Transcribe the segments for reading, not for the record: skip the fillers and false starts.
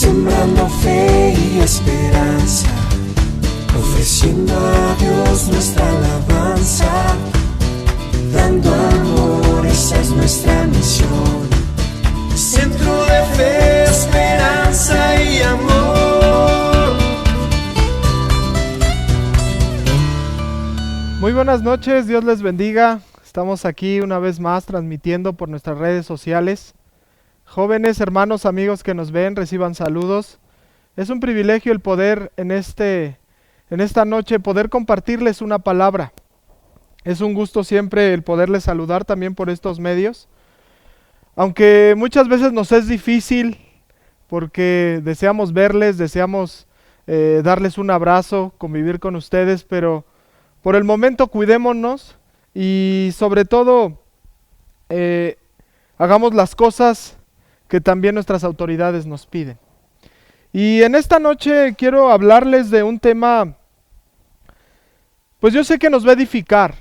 sembrando fe y esperanza, ofreciendo a Dios nuestra alabanza, dando amor, esa es nuestra misión. Centro de fe, esperanza y amor. Muy buenas noches, Dios les bendiga. Estamos aquí una vez más transmitiendo por nuestras redes sociales. Jóvenes, hermanos, amigos que nos ven, reciban saludos. Es un privilegio el poder en esta noche poder compartirles una palabra. Es un gusto siempre el poderles saludar también por estos medios. Aunque muchas veces nos es difícil porque deseamos verles, deseamos darles un abrazo, convivir con ustedes, pero por el momento cuidémonos y sobre todo hagamos las cosas que también nuestras autoridades nos piden. Y en esta noche quiero hablarles de un tema, pues yo sé que nos va a edificar.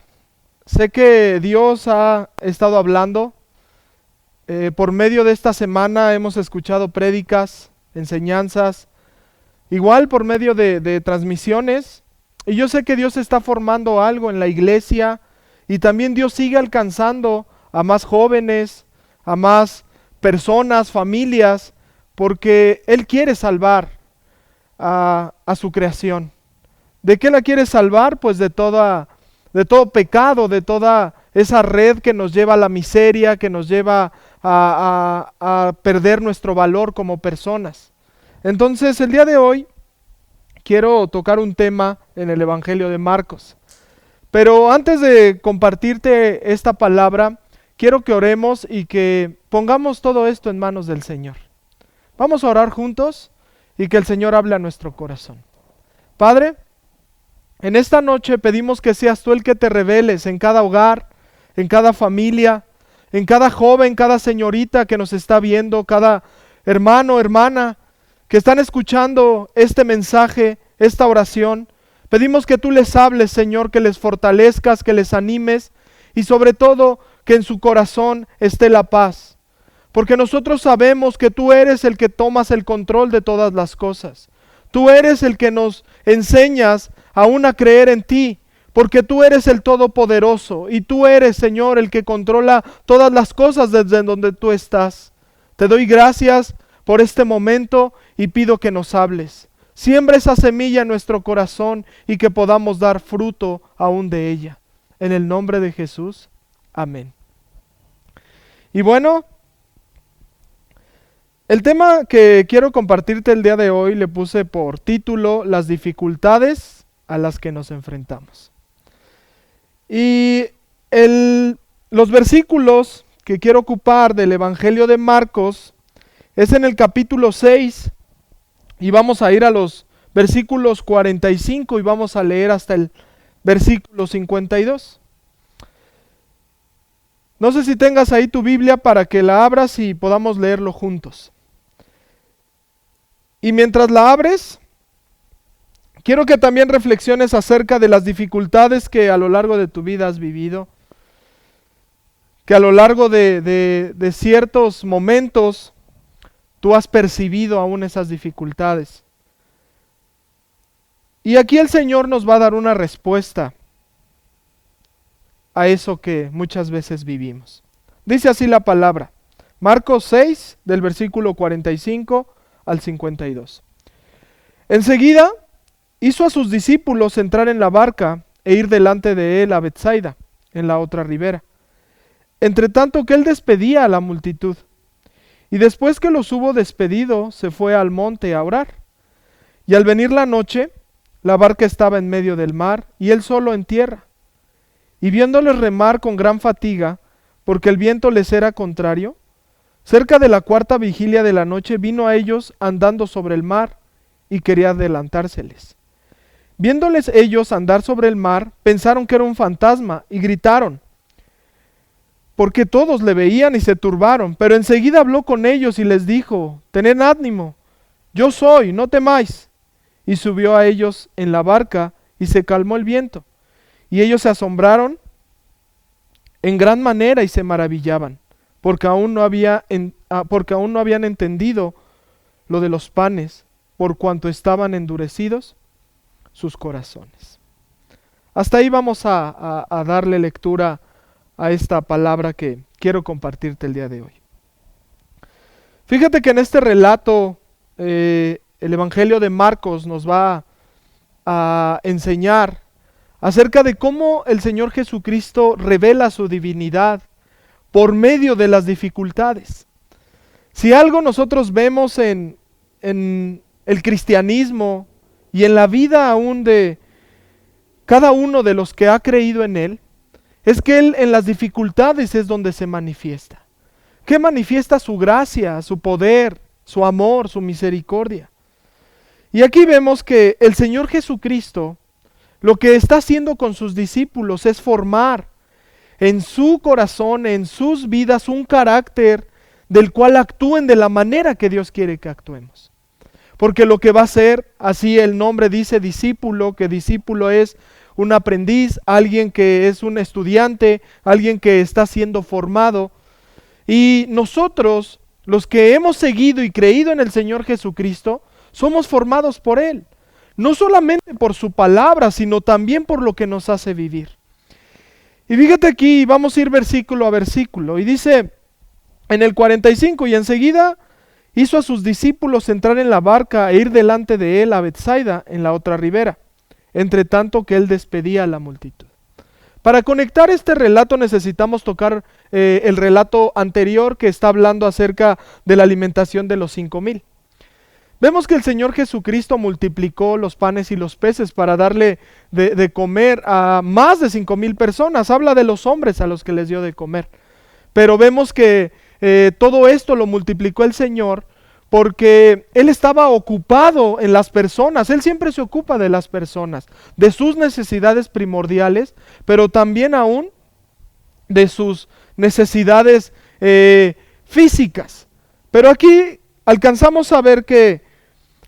Sé que Dios ha estado hablando. Por medio de esta semana hemos escuchado prédicas, enseñanzas, igual por medio de transmisiones. Y yo sé que Dios está formando algo en la iglesia y también Dios sigue alcanzando a más jóvenes, a más personas, familias, porque Él quiere salvar a su creación. ¿De qué la quiere salvar? Pues de todo pecado, de toda esa red que nos lleva a la miseria, que nos lleva a perder nuestro valor como personas. Entonces, el día de hoy quiero tocar un tema en el Evangelio de Marcos. Pero antes de compartirte esta palabra, quiero que oremos y que pongamos todo esto en manos del Señor. Vamos a orar juntos y que el Señor hable a nuestro corazón. Padre, en esta noche pedimos que seas tú el que te reveles en cada hogar, en cada familia, en cada joven, cada señorita que nos está viendo, cada hermano, hermana que están escuchando este mensaje, esta oración. Pedimos que tú les hables, Señor, que les fortalezcas, que les animes y sobre todo que en su corazón esté la paz. Porque nosotros sabemos que tú eres el que tomas el control de todas las cosas. Tú eres el que nos enseñas aún a creer en ti, porque tú eres el Todopoderoso y tú eres, Señor, el que controla todas las cosas desde donde tú estás. Te doy gracias por este momento y pido que nos hables. Siembra esa semilla en nuestro corazón y que podamos dar fruto aún de ella. En el nombre de Jesús, amén. Y bueno, el tema que quiero compartirte el día de hoy le puse por título las dificultades a las que nos enfrentamos. Y los versículos que quiero ocupar del Evangelio de Marcos es en el capítulo 6 y vamos a ir a los versículos 45 y vamos a leer hasta el versículo 52. No sé si tengas ahí tu Biblia para que la abras y podamos leerlo juntos. Y mientras la abres, quiero que también reflexiones acerca de las dificultades que a lo largo de tu vida has vivido, que a lo largo de ciertos momentos tú has percibido aún esas dificultades. Y aquí el Señor nos va a dar una respuesta a eso que muchas veces vivimos. Dice así la palabra, Marcos 6, del versículo 45 al 52. Enseguida hizo a sus discípulos entrar en la barca e ir delante de él a Betsaida, en la otra ribera, entre tanto que él despedía a la multitud. Y después que los hubo despedido, se fue al monte a orar. Y al venir la noche, la barca estaba en medio del mar, y él solo en tierra. Y viéndoles remar con gran fatiga, porque el viento les era contrario, cerca de la cuarta vigilia de la noche vino a ellos andando sobre el mar, y quería adelantárseles. Viéndoles ellos andar sobre el mar, pensaron que era un fantasma, y gritaron, porque todos le veían y se turbaron. Pero enseguida habló con ellos y les dijo, tened ánimo, yo soy, no temáis. Y subió a ellos en la barca y se calmó el viento. Y ellos se asombraron en gran manera y se maravillaban, porque aún no habían entendido lo de los panes, por cuanto estaban endurecidos sus corazones. Hasta ahí vamos a darle lectura a esta palabra que quiero compartirte el día de hoy. Fíjate que en este relato el Evangelio de Marcos nos va a enseñar acerca de cómo el Señor Jesucristo revela su divinidad por medio de las dificultades. Si algo nosotros vemos en el cristianismo y en la vida aún de cada uno de los que ha creído en Él, es que Él en las dificultades es donde se manifiesta. Que manifiesta su gracia, su poder, su amor, su misericordia. Y aquí vemos que el Señor Jesucristo lo que está haciendo con sus discípulos es formar en su corazón, en sus vidas, un carácter del cual actúen de la manera que Dios quiere que actuemos. Porque lo que va a ser, así el nombre dice discípulo, que discípulo es un aprendiz, alguien que es un estudiante, alguien que está siendo formado. Y nosotros, los que hemos seguido y creído en el Señor Jesucristo, somos formados por Él. No solamente por su palabra, sino también por lo que nos hace vivir. Y fíjate aquí, vamos a ir versículo a versículo. Y dice en el 45, y enseguida hizo a sus discípulos entrar en la barca e ir delante de él a Betsaida, en la otra ribera, entre tanto que él despedía a la multitud. Para conectar este relato necesitamos tocar el relato anterior que está hablando acerca de la alimentación de los 5,000. Vemos que el Señor Jesucristo multiplicó los panes y los peces para darle de comer a más de 5,000 personas. Habla de los hombres a los que les dio de comer. Pero vemos que todo esto lo multiplicó el Señor porque Él estaba ocupado en las personas. Él siempre se ocupa de las personas, de sus necesidades primordiales, pero también aún de sus necesidades físicas. Pero aquí alcanzamos a ver que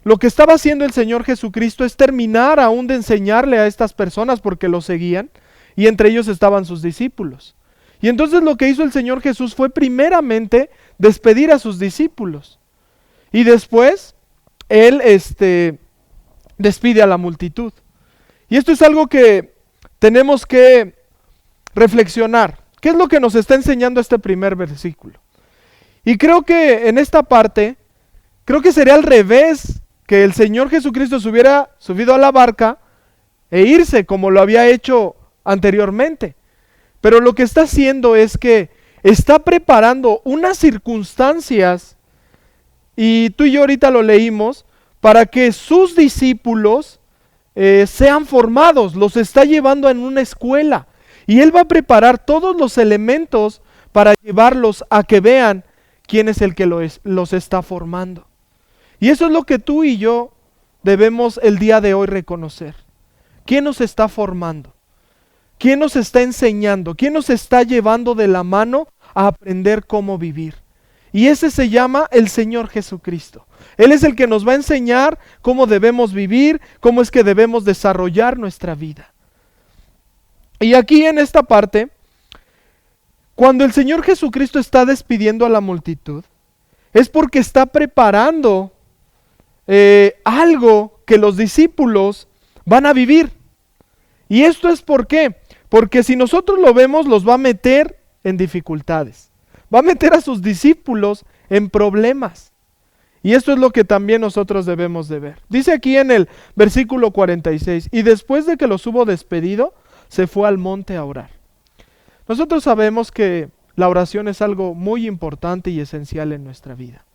lo que estaba haciendo el Señor Jesucristo es terminar aún de enseñarle a estas personas porque lo seguían, y entre ellos estaban sus discípulos. Y entonces lo que hizo el Señor Jesús fue primeramente despedir a sus discípulos. Y después Él despide a la multitud. Y esto es algo que tenemos que reflexionar. ¿Qué es lo que nos está enseñando este primer versículo? Y creo que en esta parte, creo que sería al revés que el Señor Jesucristo se hubiera subido a la barca e irse como lo había hecho anteriormente. Pero lo que está haciendo es que está preparando unas circunstancias, y tú y yo ahorita lo leímos, para que sus discípulos sean formados. Los está llevando en una escuela. Y Él va a preparar todos los elementos para llevarlos a que vean quién es el que los está formando. Y eso es lo que tú y yo debemos el día de hoy reconocer. ¿Quién nos está formando? ¿Quién nos está enseñando? ¿Quién nos está llevando de la mano a aprender cómo vivir? Y ese se llama el Señor Jesucristo. Él es el que nos va a enseñar cómo debemos vivir, cómo es que debemos desarrollar nuestra vida. Y aquí en esta parte, cuando el Señor Jesucristo está despidiendo a la multitud, es porque está preparando algo que los discípulos van a vivir. ¿Y esto es por qué? Porque si nosotros lo vemos, los va a meter en dificultades. Va a meter a sus discípulos en problemas. Y esto es lo que también nosotros debemos de ver. Dice aquí en el versículo 46, y después de que los hubo despedido, se fue al monte a orar. Nosotros sabemos que la oración es algo muy importante y esencial en nuestra vida.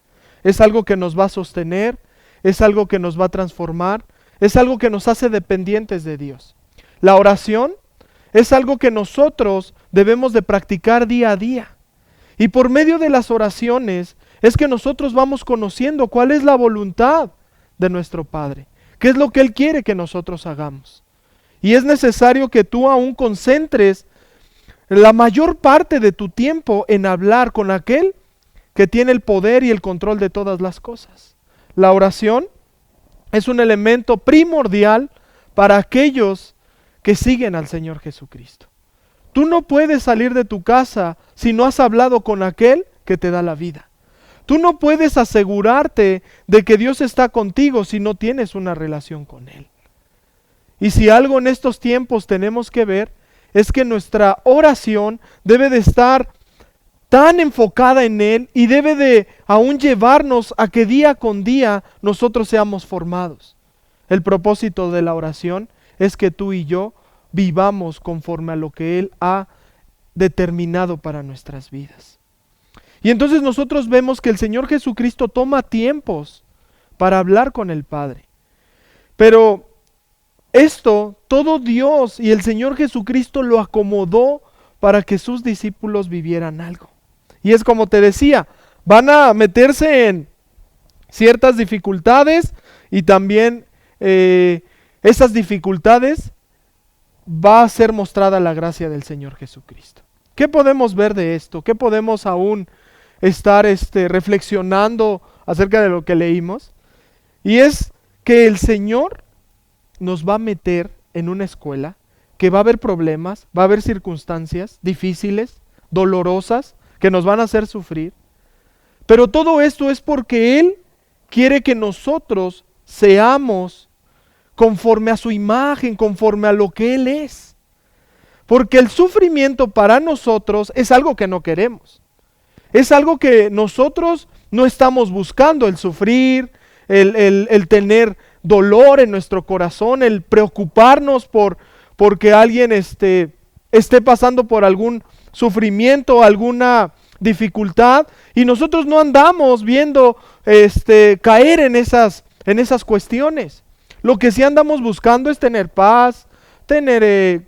Es algo que nos va a sostener, es algo que nos va a transformar, es algo que nos hace dependientes de Dios. La oración es algo que nosotros debemos de practicar día a día. Y por medio de las oraciones es que nosotros vamos conociendo cuál es la voluntad de nuestro Padre, qué es lo que Él quiere que nosotros hagamos. Y es necesario que tú aún concentres la mayor parte de tu tiempo en hablar con aquel que tiene el poder y el control de todas las cosas. La oración es un elemento primordial para aquellos que siguen al Señor Jesucristo. Tú no puedes salir de tu casa si no has hablado con aquel que te da la vida. Tú no puedes asegurarte de que Dios está contigo si no tienes una relación con Él. Y si algo en estos tiempos tenemos que ver, es que nuestra oración debe de estar tan enfocada en Él y debe de aún llevarnos a que día con día nosotros seamos formados. El propósito de la oración es que tú y yo vivamos conforme a lo que Él ha determinado para nuestras vidas. Y entonces nosotros vemos que el Señor Jesucristo toma tiempos para hablar con el Padre. Pero esto, todo Dios y el Señor Jesucristo lo acomodó para que sus discípulos vivieran algo. Y es como te decía, van a meterse en ciertas dificultades y también esas dificultades va a ser mostrada la gracia del Señor Jesucristo. ¿Qué podemos ver de esto? ¿Qué podemos aún estar reflexionando acerca de lo que leímos? Y es que el Señor nos va a meter en una escuela que va a haber problemas, va a haber circunstancias difíciles, dolorosas, que nos van a hacer sufrir. Pero todo esto es porque Él quiere que nosotros seamos conforme a su imagen, conforme a lo que Él es. Porque el sufrimiento para nosotros es algo que no queremos. Es algo que nosotros no estamos buscando, el sufrir, el tener dolor en nuestro corazón, el preocuparnos porque alguien esté pasando por algún sufrimiento, alguna dificultad, y nosotros no andamos viendo caer en esas cuestiones. Lo que sí andamos buscando es tener paz, tener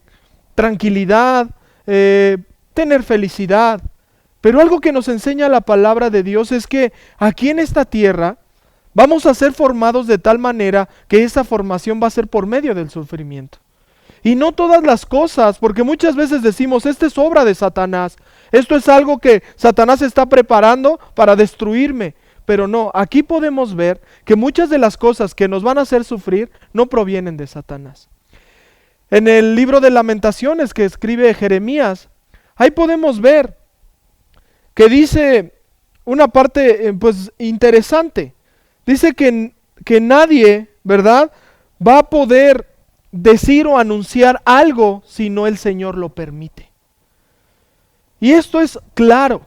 tranquilidad, tener felicidad. Pero algo que nos enseña la palabra de Dios es que aquí en esta tierra vamos a ser formados de tal manera que esa formación va a ser por medio del sufrimiento. Y no todas las cosas, porque muchas veces decimos, esta es obra de Satanás, esto es algo que Satanás está preparando para destruirme. Pero no, aquí podemos ver que muchas de las cosas que nos van a hacer sufrir no provienen de Satanás. En el libro de Lamentaciones que escribe Jeremías, ahí podemos ver que dice una parte pues interesante. Dice que nadie, ¿verdad?, va a poder decir o anunciar algo si no el Señor lo permite. Y esto es claro,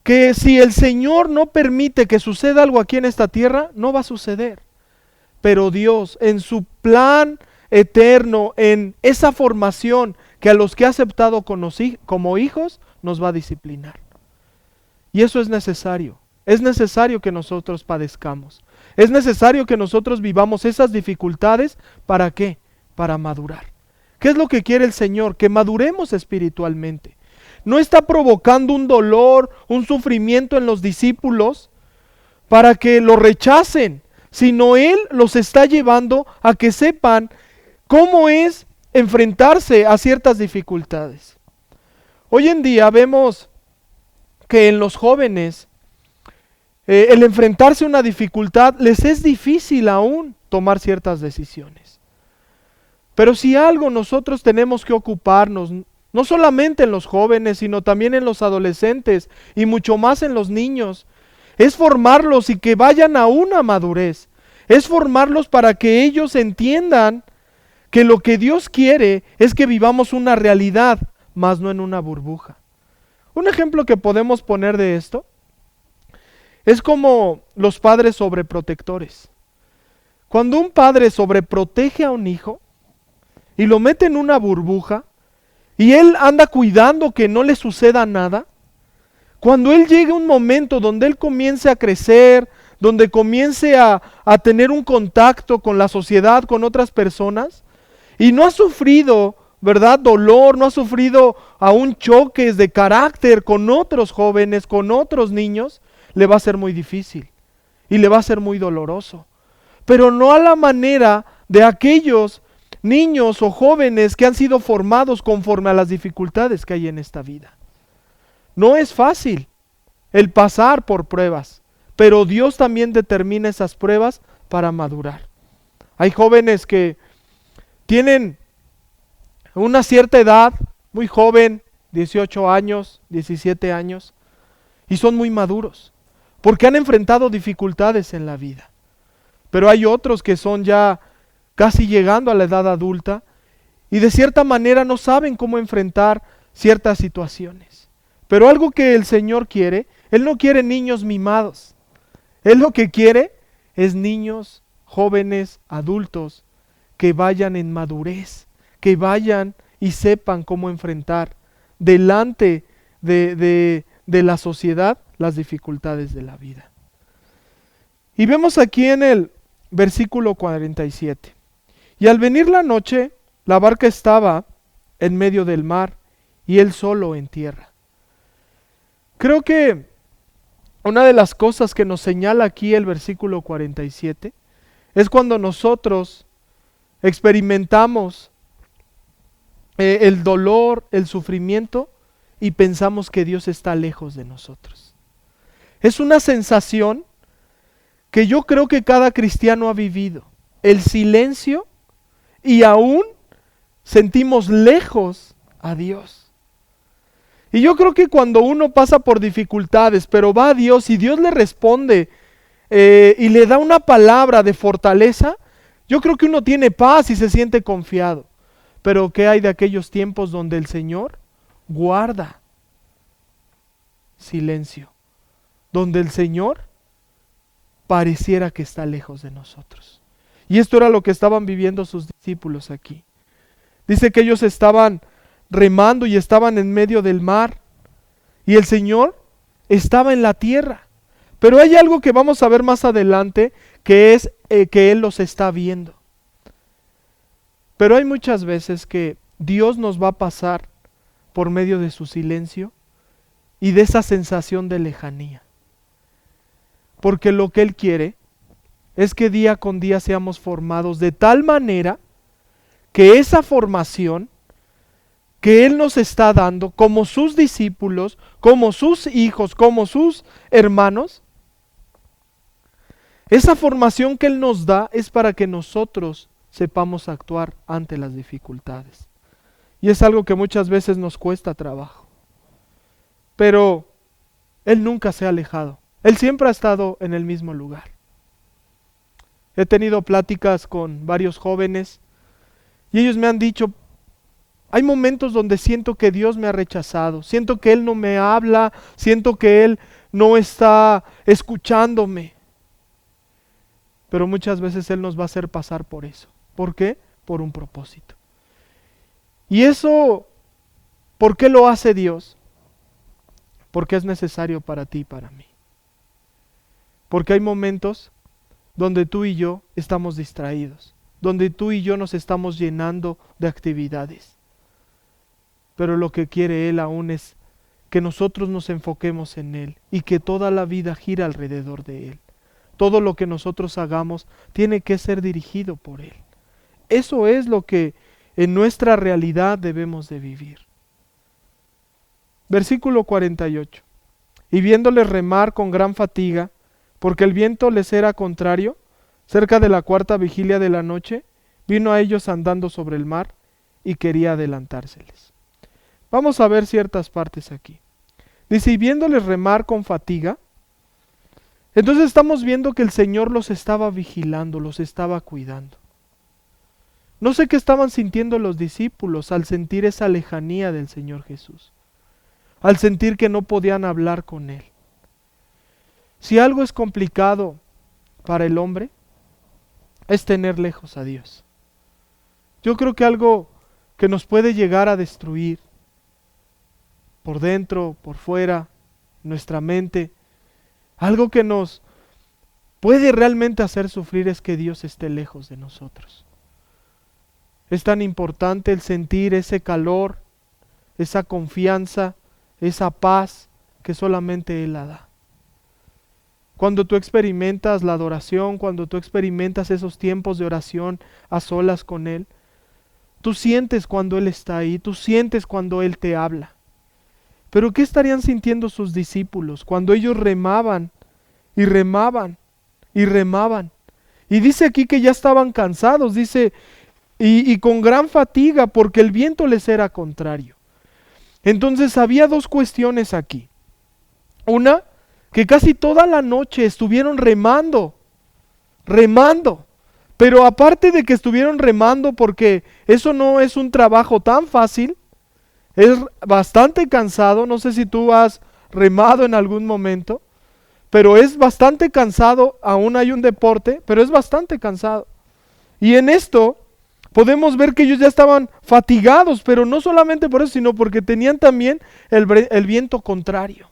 que si el Señor no permite que suceda algo aquí en esta tierra, no va a suceder. Pero Dios, en su plan eterno, en esa formación que a los que ha aceptado como hijos, nos va a disciplinar. Y eso es necesario. Es necesario que nosotros padezcamos. Es necesario que nosotros vivamos esas dificultades. ¿Para qué? Para madurar. ¿Qué es lo que quiere el Señor? Que maduremos espiritualmente. No está provocando un dolor, un sufrimiento en los discípulos para que lo rechacen, sino Él los está llevando a que sepan cómo es enfrentarse a ciertas dificultades. Hoy en día vemos que en los jóvenes el enfrentarse a una dificultad les es difícil aún tomar ciertas decisiones. Pero si algo nosotros tenemos que ocuparnos, no solamente en los jóvenes, sino también en los adolescentes y mucho más en los niños, es formarlos y que vayan a una madurez. Es formarlos para que ellos entiendan que lo que Dios quiere es que vivamos una realidad, más no en una burbuja. Un ejemplo que podemos poner de esto es como los padres sobreprotectores. Cuando un padre sobreprotege a un hijo y lo mete en una burbuja y él anda cuidando que no le suceda nada, cuando él llegue un momento donde él comience a crecer, donde comience a tener un contacto con la sociedad, con otras personas, y no ha sufrido, ¿verdad?, dolor, no ha sufrido aún choques de carácter con otros jóvenes, con otros niños, le va a ser muy difícil y le va a ser muy doloroso. Pero no a la manera de aquellos niños o jóvenes que han sido formados conforme a las dificultades que hay en esta vida. No es fácil el pasar por pruebas, pero Dios también determina esas pruebas para madurar. Hay jóvenes que tienen una cierta edad, muy joven, 18 años, 17 años, y son muy maduros. porque han enfrentado dificultades en la vida. Pero hay otros que son ya casi llegando a la edad adulta y de cierta manera no saben cómo enfrentar ciertas situaciones. Pero algo que el Señor quiere, Él no quiere niños mimados. Él lo que quiere es niños, jóvenes, adultos, que vayan en madurez, que vayan y sepan cómo enfrentar delante de la sociedad las dificultades de la vida. Y vemos aquí en el versículo 47. Y al venir la noche, la barca estaba en medio del mar y él solo en tierra. Creo que una de las cosas que nos señala aquí el versículo 47 es cuando nosotros experimentamos el dolor, el sufrimiento y pensamos que Dios está lejos de nosotros. Es una sensación que yo creo que cada cristiano ha vivido. El silencio y aún sentimos lejos a Dios. Y yo creo que cuando uno pasa por dificultades, pero va a Dios y Dios le responde y le da una palabra de fortaleza, yo creo que uno tiene paz y se siente confiado. Pero ¿qué hay de aquellos tiempos donde el Señor guarda silencio? Donde el Señor pareciera que está lejos de nosotros. Y esto era lo que estaban viviendo sus discípulos aquí. Dice que ellos estaban remando y estaban en medio del mar. Y el Señor estaba en la tierra. Pero hay algo que vamos a ver más adelante, que es que Él los está viendo. Pero hay muchas veces que Dios nos va a pasar por medio de su silencio y de esa sensación de lejanía. Porque lo que Él quiere es que día con día seamos formados de tal manera que esa formación que Él nos está dando como sus discípulos, como sus hijos, como sus hermanos, esa formación que Él nos da es para que nosotros sepamos actuar ante las dificultades. Y es algo que muchas veces nos cuesta trabajo. Pero Él nunca se ha alejado. Él siempre ha estado en el mismo lugar. He tenido pláticas con varios jóvenes y ellos me han dicho, hay momentos donde siento que Dios me ha rechazado, siento que Él no me habla, siento que Él no está escuchándome. Pero muchas veces Él nos va a hacer pasar por eso. ¿Por qué? Por un propósito. Y eso, ¿por qué lo hace Dios? Porque es necesario para ti y para mí. Porque hay momentos donde tú y yo estamos distraídos, donde tú y yo nos estamos llenando de actividades. Pero lo que quiere Él aún es que nosotros nos enfoquemos en Él y que toda la vida gira alrededor de Él. Todo lo que nosotros hagamos tiene que ser dirigido por Él. Eso es lo que en nuestra realidad debemos de vivir. Versículo 48. Y viéndoles remar con gran fatiga, porque el viento les era contrario, cerca de la cuarta vigilia de la noche, vino a ellos andando sobre el mar y quería adelantárseles. Vamos a ver ciertas partes aquí. Dice, y viéndoles remar con fatiga, entonces estamos viendo que el Señor los estaba vigilando, los estaba cuidando. No sé qué estaban sintiendo los discípulos al sentir esa lejanía del Señor Jesús, al sentir que no podían hablar con Él. Si algo es complicado para el hombre, es tener lejos a Dios. Yo creo que algo que nos puede llegar a destruir, por dentro, por fuera, nuestra mente, algo que nos puede realmente hacer sufrir es que Dios esté lejos de nosotros. Es tan importante el sentir ese calor, esa confianza, esa paz que solamente Él la da. Cuando tú experimentas la adoración, cuando tú experimentas esos tiempos de oración a solas con Él, tú sientes cuando Él está ahí, tú sientes cuando Él te habla. Pero ¿qué estarían sintiendo sus discípulos cuando ellos remaban y remaban y remaban? Y dice aquí que ya estaban cansados, dice, y con gran fatiga porque el viento les era contrario. Entonces había dos cuestiones aquí. Una, que casi toda la noche estuvieron remando. Pero aparte de que estuvieron remando, porque eso no es un trabajo tan fácil, es bastante cansado. No sé si tú has remado en algún momento, pero es bastante cansado. Aún hay un deporte, pero es bastante cansado. Y en esto podemos ver que ellos ya estaban fatigados, pero no solamente por eso, sino porque tenían también el viento contrario.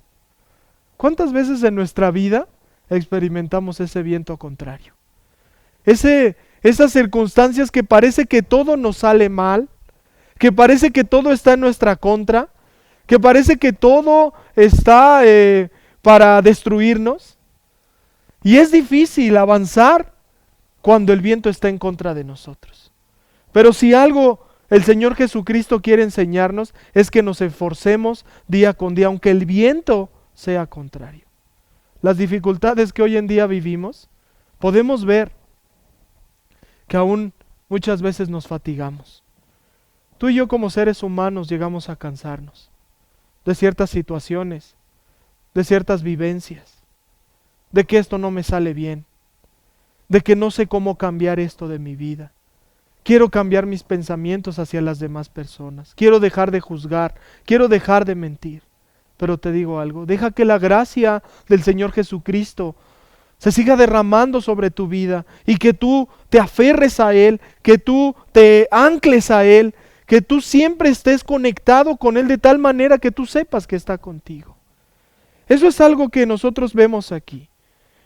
¿Cuántas veces en nuestra vida experimentamos ese viento contrario? Esas circunstancias que parece que todo nos sale mal, que parece que todo está en nuestra contra, que parece que todo está para destruirnos. Y es difícil avanzar cuando el viento está en contra de nosotros. Pero si algo el Señor Jesucristo quiere enseñarnos, es que nos esforcemos día con día, aunque el viento sea contrario. Las dificultades que hoy en día vivimos, podemos ver que aún muchas veces nos fatigamos. Tú y yo como seres humanos llegamos a cansarnos de ciertas situaciones, de ciertas vivencias, de que esto no me sale bien, de que no sé cómo cambiar esto de mi vida. Quiero cambiar mis pensamientos hacia las demás personas. Quiero dejar de juzgar, quiero dejar de mentir. Pero te digo algo, deja que la gracia del Señor Jesucristo se siga derramando sobre tu vida y que tú te aferres a Él, que tú te ancles a Él, que tú siempre estés conectado con Él de tal manera que tú sepas que está contigo. Eso es algo que nosotros vemos aquí,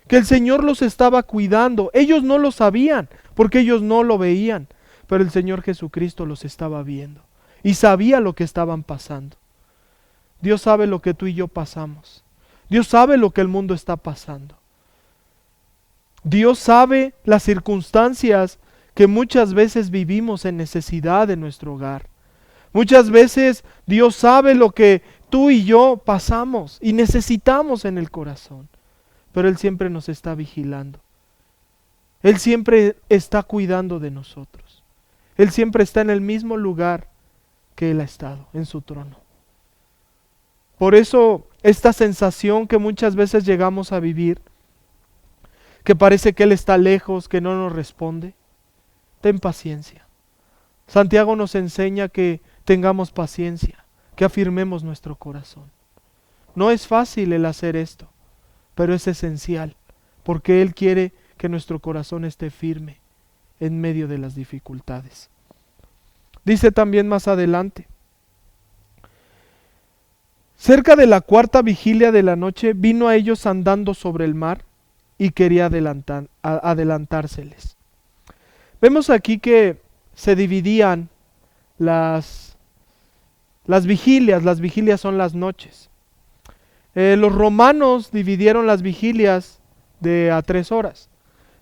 que el Señor los estaba cuidando. Ellos no lo sabían porque ellos no lo veían, pero el Señor Jesucristo los estaba viendo y sabía lo que estaban pasando. Dios sabe lo que tú y yo pasamos. Dios sabe lo que el mundo está pasando. Dios sabe las circunstancias que muchas veces vivimos en necesidad de nuestro hogar. Muchas veces Dios sabe lo que tú y yo pasamos y necesitamos en el corazón. Pero Él siempre nos está vigilando. Él siempre está cuidando de nosotros. Él siempre está en el mismo lugar que Él ha estado, en su trono. Por eso esta sensación que muchas veces llegamos a vivir, que parece que Él está lejos, que no nos responde, ten paciencia. Santiago nos enseña que tengamos paciencia, que afirmemos nuestro corazón. No es fácil el hacer esto, pero es esencial, porque Él quiere que nuestro corazón esté firme en medio de las dificultades. Dice también más adelante, cerca de la cuarta vigilia de la noche vino a ellos andando sobre el mar y quería adelantárseles. Vemos aquí que se dividían las vigilias. Las vigilias son las noches. Los romanos dividieron las vigilias a 3 horas.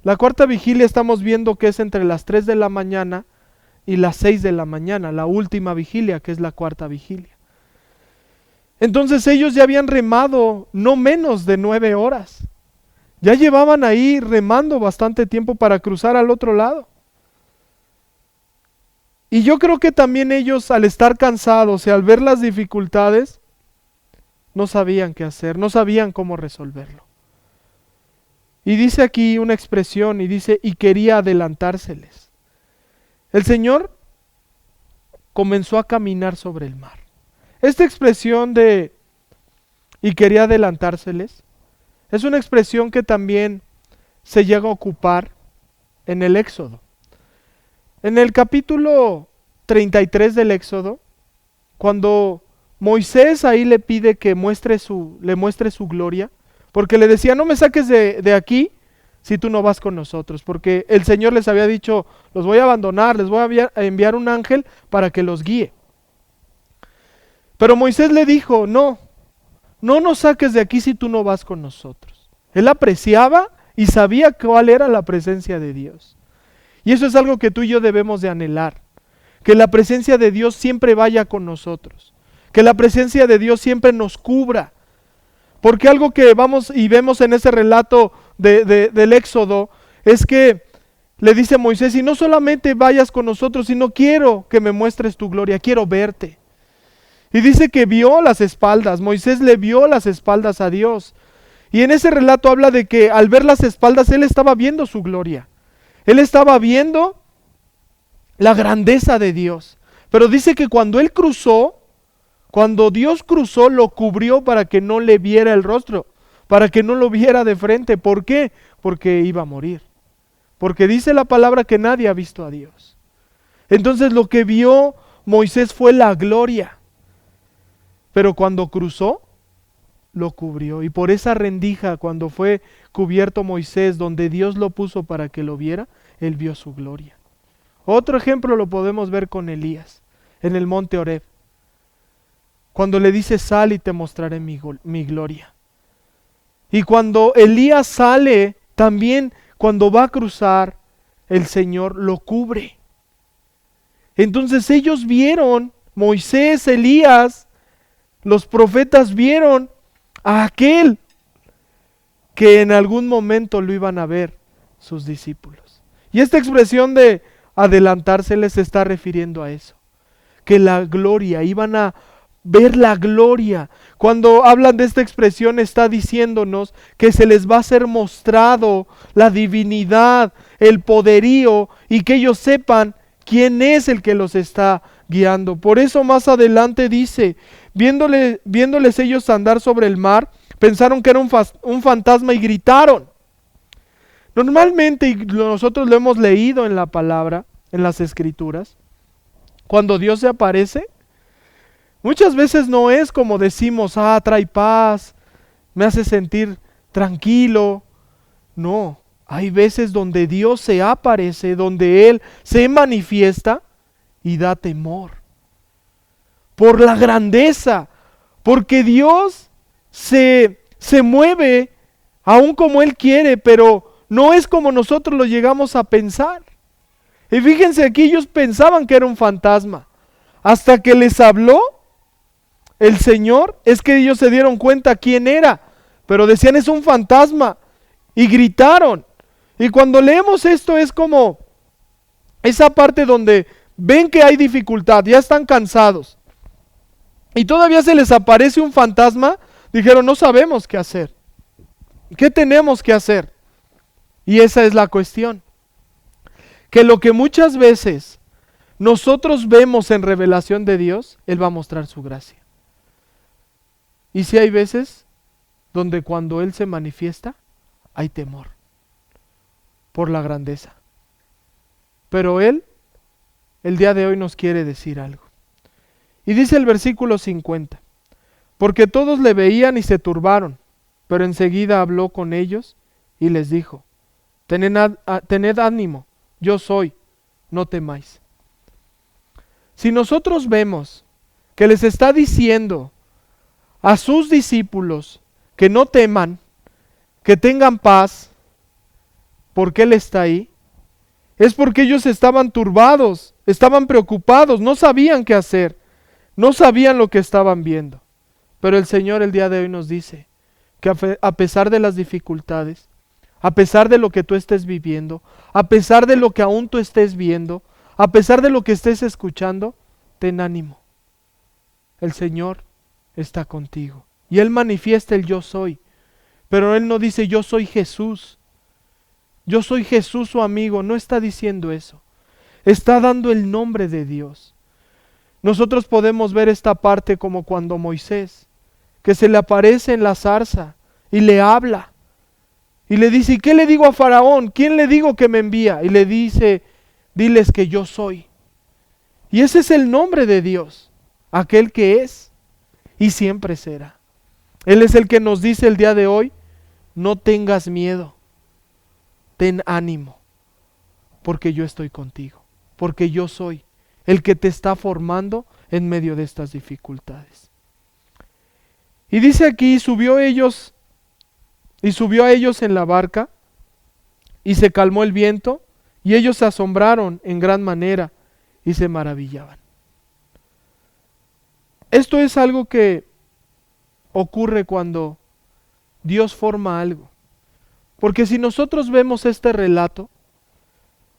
La cuarta vigilia estamos viendo que es entre las 3 de la mañana y las 6 de la mañana, la última vigilia, que es la cuarta vigilia. Entonces ellos ya habían remado no menos de 9 horas. Ya llevaban ahí remando bastante tiempo para cruzar al otro lado. Y yo creo que también ellos, al estar cansados y al ver las dificultades, no sabían qué hacer, no sabían cómo resolverlo. Y dice aquí una expresión, y dice, y quería adelantárseles. El Señor comenzó a caminar sobre el mar. Esta expresión de, y quería adelantárseles, es una expresión que también se llega a ocupar en el Éxodo. En el capítulo 33 del Éxodo, cuando Moisés ahí le pide que le muestre su gloria, porque le decía, no me saques de aquí si tú no vas con nosotros, porque el Señor les había dicho, los voy a abandonar, les voy a enviar un ángel para que los guíe. Pero Moisés le dijo, no nos saques de aquí si tú no vas con nosotros. Él apreciaba y sabía cuál era la presencia de Dios. Y eso es algo que tú y yo debemos de anhelar, que la presencia de Dios siempre vaya con nosotros, que la presencia de Dios siempre nos cubra. Porque algo que vamos y vemos en ese relato del Éxodo es que le dice Moisés, y no solamente vayas con nosotros, sino quiero que me muestres tu gloria, quiero verte. Y dice que vio las espaldas, Moisés le vio las espaldas a Dios. Y en ese relato habla de que al ver las espaldas, él estaba viendo su gloria. Él estaba viendo la grandeza de Dios. Pero dice que cuando él cruzó, cuando Dios cruzó, lo cubrió para que no le viera el rostro, para que no lo viera de frente. ¿Por qué? Porque iba a morir. Porque dice la palabra que nadie ha visto a Dios. Entonces lo que vio Moisés fue la gloria. Pero cuando cruzó, lo cubrió. Y por esa rendija, cuando fue cubierto Moisés, donde Dios lo puso para que lo viera, él vio su gloria. Otro ejemplo lo podemos ver con Elías, en el monte Horeb. Cuando le dice, sal y te mostraré mi gloria. Y cuando Elías sale, también cuando va a cruzar, el Señor lo cubre. Entonces ellos vieron, Moisés, Elías, los profetas vieron a aquel que en algún momento lo iban a ver sus discípulos. Y esta expresión de adelantarse les está refiriendo a eso, que la gloria, iban a ver la gloria. Cuando hablan de esta expresión está diciéndonos que se les va a ser mostrado la divinidad, el poderío, y que ellos sepan quién es el que los está guiando. Por eso más adelante dice, viéndoles ellos andar sobre el mar, pensaron que era un fantasma y gritaron. Normalmente, y nosotros lo hemos leído en la palabra, en las escrituras, cuando Dios se aparece, muchas veces no es como decimos, trae paz, me hace sentir tranquilo. No, hay veces donde Dios se aparece, donde Él se manifiesta y da temor. Por la grandeza, porque Dios se mueve aún como Él quiere, pero no es como nosotros lo llegamos a pensar. Y fíjense aquí, ellos pensaban que era un fantasma. Hasta que les habló el Señor, es que ellos se dieron cuenta quién era. Pero decían, es un fantasma. Y gritaron. Y cuando leemos esto es como esa parte donde ven que hay dificultad, ya están cansados. Y todavía se les aparece un fantasma. Dijeron, no sabemos qué hacer. ¿Qué tenemos que hacer? Y esa es la cuestión. Que lo que muchas veces nosotros vemos en revelación de Dios, Él va a mostrar su gracia. Y si hay veces donde cuando Él se manifiesta, hay temor por la grandeza. Pero Él, el día de hoy nos quiere decir algo. Y dice el versículo 50, porque todos le veían y se turbaron, pero enseguida habló con ellos y les dijo, tened ánimo, yo soy, no temáis. Si nosotros vemos que les está diciendo a sus discípulos que no teman, que tengan paz, ¿por qué Él está ahí? Es porque ellos estaban turbados, estaban preocupados, no sabían qué hacer, no sabían lo que estaban viendo. Pero el Señor el día de hoy nos dice que a pesar de las dificultades, a pesar de lo que tú estés viviendo, a pesar de lo que aún tú estés viendo, a pesar de lo que estés escuchando, ten ánimo. El Señor está contigo. Y Él manifiesta el yo soy. Pero Él no dice yo soy Jesús. Yo soy Jesús su amigo. No está diciendo eso. Está dando el nombre de Dios. Nosotros podemos ver esta parte como cuando Moisés, que se le aparece en la zarza y le habla. Y le dice, ¿y qué le digo a Faraón? ¿Quién le digo que me envía? Y le dice, diles que yo soy. Y ese es el nombre de Dios, aquel que es y siempre será. Él es el que nos dice el día de hoy, no tengas miedo, ten ánimo, porque yo estoy contigo, porque yo soy el que te está formando en medio de estas dificultades. Y dice aquí, subió a ellos en la barca, y se calmó el viento, y ellos se asombraron en gran manera, y se maravillaban. Esto es algo que ocurre cuando Dios forma algo. Porque si nosotros vemos este relato,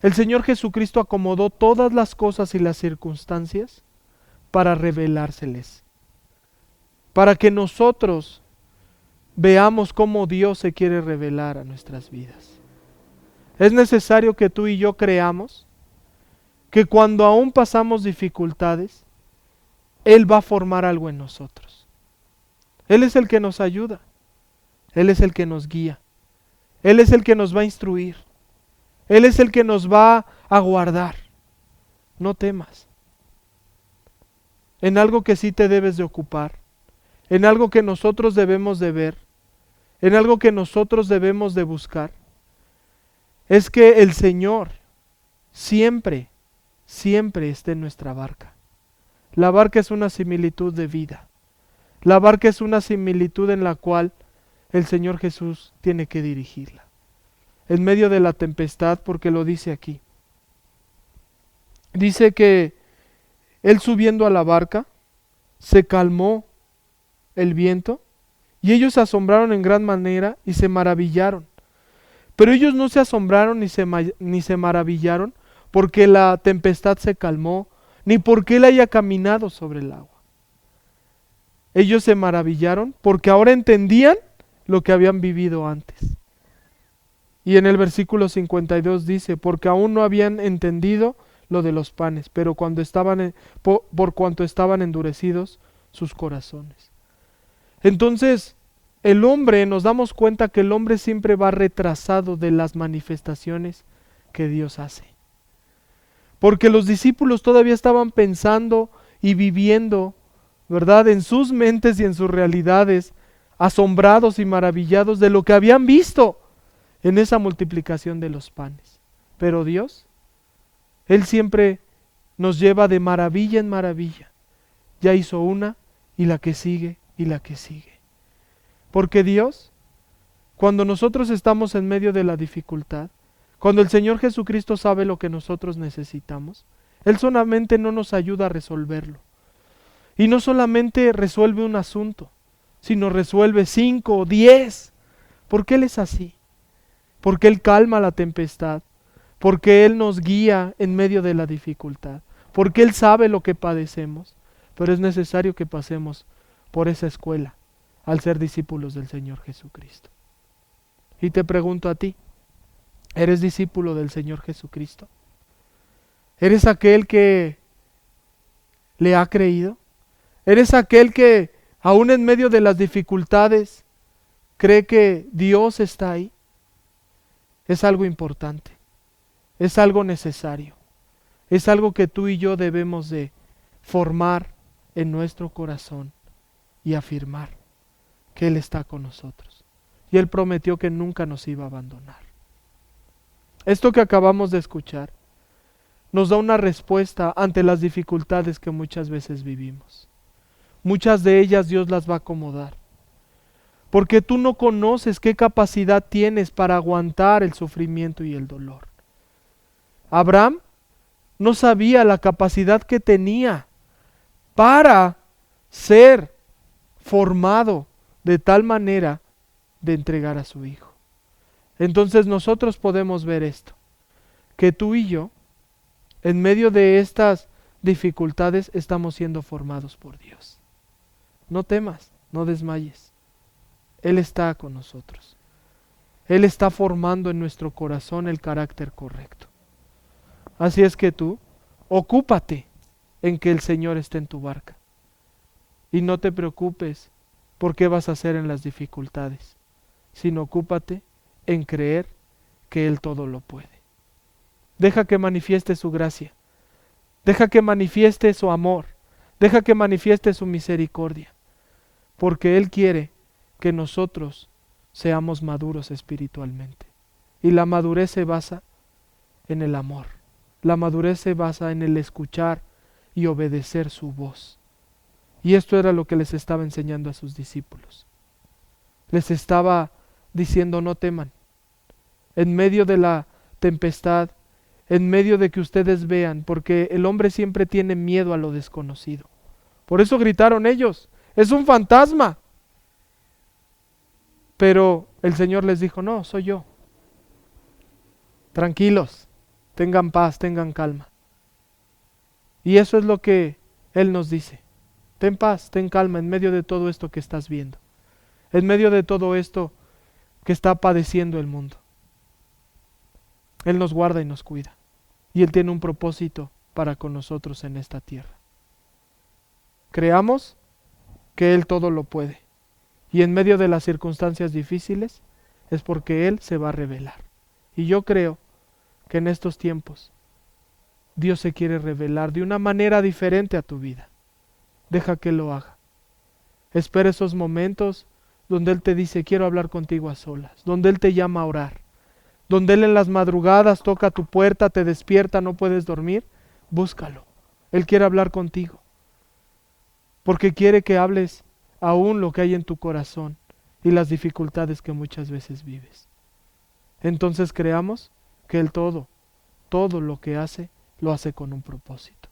el Señor Jesucristo acomodó todas las cosas y las circunstancias para revelárseles. Para que nosotros veamos cómo Dios se quiere revelar a nuestras vidas. Es necesario que tú y yo creamos que cuando aún pasamos dificultades, Él va a formar algo en nosotros. Él es el que nos ayuda. Él es el que nos guía. Él es el que nos va a instruir. Él es el que nos va a guardar. No temas. En algo que sí te debes de ocupar, en algo que nosotros debemos de ver, en algo que nosotros debemos de buscar, es que el Señor siempre, siempre esté en nuestra barca. La barca es una similitud de vida. La barca es una similitud en la cual el Señor Jesús tiene que dirigirla. En medio de la tempestad, porque lo dice aquí. Dice que Él subiendo a la barca, se calmó el viento, y ellos se asombraron en gran manera y se maravillaron. Pero ellos no se asombraron ni se maravillaron porque la tempestad se calmó, ni porque Él haya caminado sobre el agua. Ellos se maravillaron porque ahora entendían lo que habían vivido antes. Y en el versículo 52 dice, porque aún no habían entendido lo de los panes, pero por cuanto estaban endurecidos sus corazones. Entonces, el hombre, nos damos cuenta que el hombre siempre va retrasado de las manifestaciones que Dios hace. Porque los discípulos todavía estaban pensando y viviendo, ¿verdad?, en sus mentes y en sus realidades, asombrados y maravillados de lo que habían visto en esa multiplicación de los panes. Pero Dios, Él siempre nos lleva de maravilla en maravilla. Ya hizo una y la que sigue y la que sigue. Porque Dios, cuando nosotros estamos en medio de la dificultad, cuando el Señor Jesucristo sabe lo que nosotros necesitamos, Él solamente no nos ayuda a resolverlo. Y no solamente resuelve un asunto, sino resuelve 5 o 10. Porque Él es así. Porque Él calma la tempestad. Porque Él nos guía en medio de la dificultad. Porque Él sabe lo que padecemos. Pero es necesario que pasemos por esa escuela al ser discípulos del Señor Jesucristo. Y te pregunto a ti, ¿eres discípulo del Señor Jesucristo? ¿Eres aquel que le ha creído? ¿Eres aquel que aún en medio de las dificultades cree que Dios está ahí? Es algo importante, es algo necesario, es algo que tú y yo debemos de formar en nuestro corazón y afirmar que Él está con nosotros. Y Él prometió que nunca nos iba a abandonar. Esto que acabamos de escuchar nos da una respuesta ante las dificultades que muchas veces vivimos. Muchas de ellas Dios las va a acomodar. Porque tú no conoces qué capacidad tienes para aguantar el sufrimiento y el dolor. Abraham no sabía la capacidad que tenía para ser formado de tal manera de entregar a su hijo. Entonces nosotros podemos ver esto, que tú y yo, en medio de estas dificultades, estamos siendo formados por Dios. No temas, no desmayes. Él está con nosotros. Él está formando en nuestro corazón el carácter correcto. Así es que tú, ocúpate en que el Señor esté en tu barca. Y no te preocupes por qué vas a hacer en las dificultades, sino ocúpate en creer que Él todo lo puede. Deja que manifieste su gracia. Deja que manifieste su amor. Deja que manifieste su misericordia. Porque Él quiere que nosotros seamos maduros espiritualmente. Y la madurez se basa en el amor. La madurez se basa en el escuchar y obedecer su voz. Y esto era lo que les estaba enseñando a sus discípulos. Les estaba diciendo: no teman. En medio de la tempestad, en medio de que ustedes vean, porque el hombre siempre tiene miedo a lo desconocido. Por eso gritaron ellos: ¡es un fantasma! Pero el Señor les dijo: no, soy yo. Tranquilos, tengan paz, tengan calma. Y eso es lo que Él nos dice. Ten paz, ten calma en medio de todo esto que estás viendo. en medio de todo esto que está padeciendo el mundo. Él nos guarda y nos cuida. Y Él tiene un propósito para con nosotros en esta tierra. Creamos que Él todo lo puede. Y en medio de las circunstancias difíciles es porque Él se va a revelar. Y yo creo que en estos tiempos Dios se quiere revelar de una manera diferente a tu vida. Deja que lo haga. Espera esos momentos donde Él te dice, quiero hablar contigo a solas, donde Él te llama a orar, donde Él en las madrugadas toca tu puerta, te despierta, no puedes dormir, búscalo. Él quiere hablar contigo, porque quiere que hables aún lo que hay en tu corazón y las dificultades que muchas veces vives. Entonces creamos que Él todo lo que hace, lo hace con un propósito.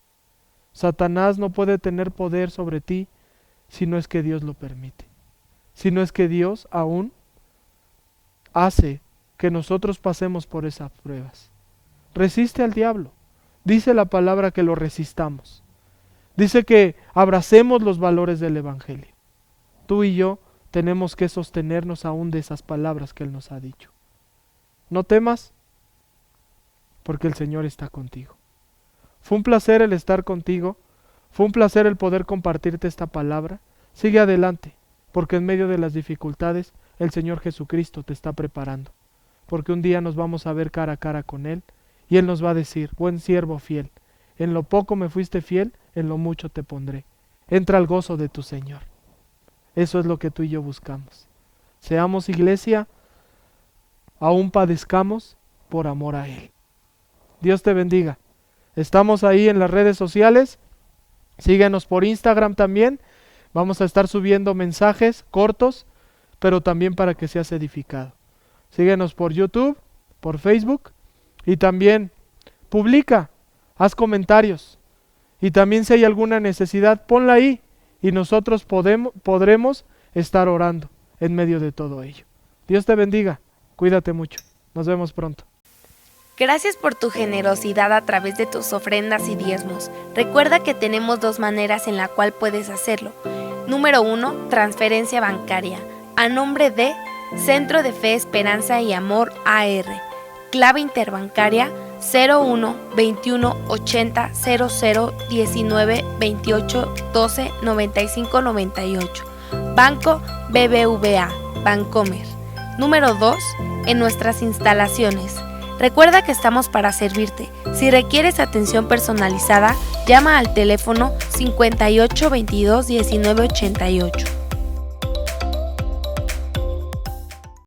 Satanás no puede tener poder sobre ti si no es que Dios lo permite. Si no es que Dios aún hace que nosotros pasemos por esas pruebas. Resiste al diablo. Dice la palabra que lo resistamos. Dice que abracemos los valores del Evangelio. Tú y yo tenemos que sostenernos aún de esas palabras que Él nos ha dicho. No temas, porque el Señor está contigo. Fue un placer el estar contigo. Fue un placer el poder compartirte esta palabra. Sigue adelante, porque en medio de las dificultades el Señor Jesucristo te está preparando. Porque un día nos vamos a ver cara a cara con Él y Él nos va a decir, buen siervo fiel, en lo poco me fuiste fiel, en lo mucho te pondré. Entra al gozo de tu Señor. Eso es lo que tú y yo buscamos. Seamos iglesia, aún padezcamos por amor a Él. Dios te bendiga. Estamos ahí en las redes sociales. Síguenos por Instagram también. Vamos a estar subiendo mensajes cortos, pero también para que seas edificado. Síguenos por YouTube, por Facebook y también publica, haz comentarios. Y también si hay alguna necesidad, ponla ahí y nosotros podremos estar orando en medio de todo ello. Dios te bendiga. Cuídate mucho. Nos vemos pronto. Gracias por tu generosidad a través de tus ofrendas y diezmos. Recuerda que tenemos 2 maneras en la cual puedes hacerlo. Número 1, transferencia bancaria, a nombre de Centro de Fe, Esperanza y Amor AR. Clave interbancaria 01 21 80 00 19 28 12 95 98. Banco BBVA, Bancomer. Número 2, en nuestras instalaciones. Recuerda que estamos para servirte. Si requieres atención personalizada, llama al teléfono 58 22 19 88.